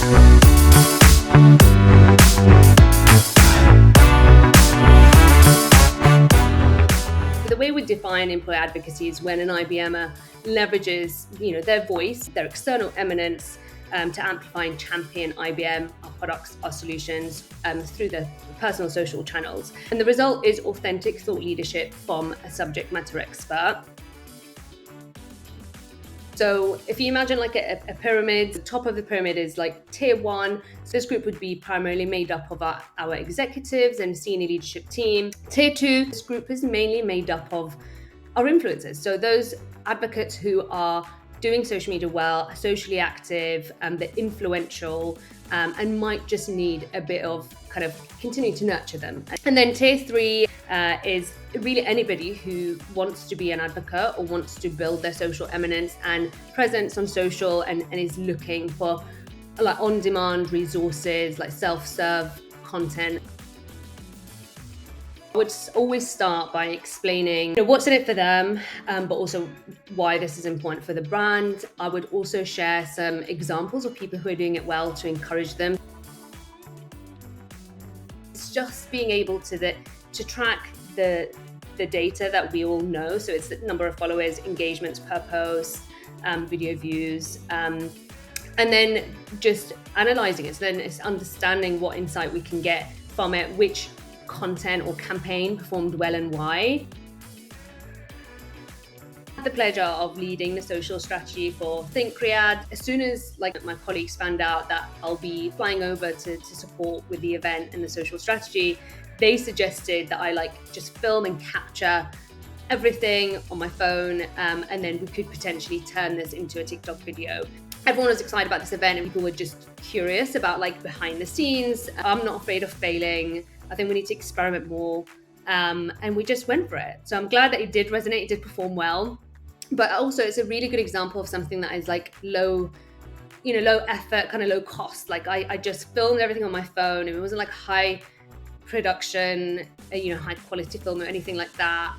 The way we define employee advocacy is when an IBMer leverages, their voice, their external eminence, to amplify and champion IBM, our products, our solutions, through their personal social channels. And the result is authentic thought leadership from a subject matter expert. So if you imagine like a pyramid, the top of the pyramid is like tier one. So this group would be primarily made up of our executives and senior leadership team. Tier two, this group is mainly made up of our influencers. So those advocates who are doing social media well, are socially active, they're influential, and might just need a bit of kind of continue to nurture them. And then tier three is really anybody who wants to be an advocate or wants to build their social eminence and presence on social and is looking for like on-demand resources, like self-serve content. I would always start by explaining what's in it for them, but also why this is important for the brand. I would also share some examples of people who are doing it well to encourage them. It's just being able to track the data that we all know. So it's the number of followers, engagements per post, video views, and then just analyzing it. So then it's understanding what insight we can get from it, which content or campaign performed well and why. I had the pleasure of leading the social strategy for Think Riyadh. As soon as my colleagues found out that I'll be flying over to support with the event and the social strategy, they suggested that I just film and capture everything on my phone, and then we could potentially turn this into a TikTok video. Everyone was excited about this event and people were just curious about behind the scenes. I'm not afraid of failing. I think we need to experiment more. And we just went for it. So I'm glad that it did resonate, it did perform well. But also it's a really good example of something that is low effort, kind of low cost. I just filmed everything on my phone. It wasn't high production, high quality film or anything like that.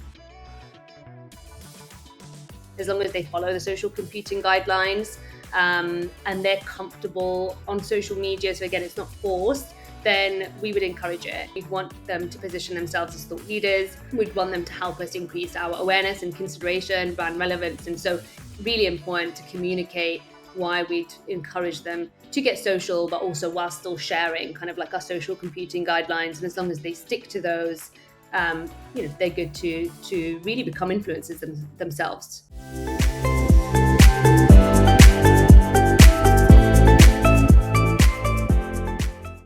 As long as they follow the social computing guidelines, and they're comfortable on social media, so again, it's not forced, then we would encourage it. We'd want them to position themselves as thought leaders. We'd want them to help us increase our awareness and consideration, brand relevance. And so really important to communicate why we'd encourage them to get social, but also while still sharing kind of our social computing guidelines. And as long as they stick to those, they're good to really become influencers themselves.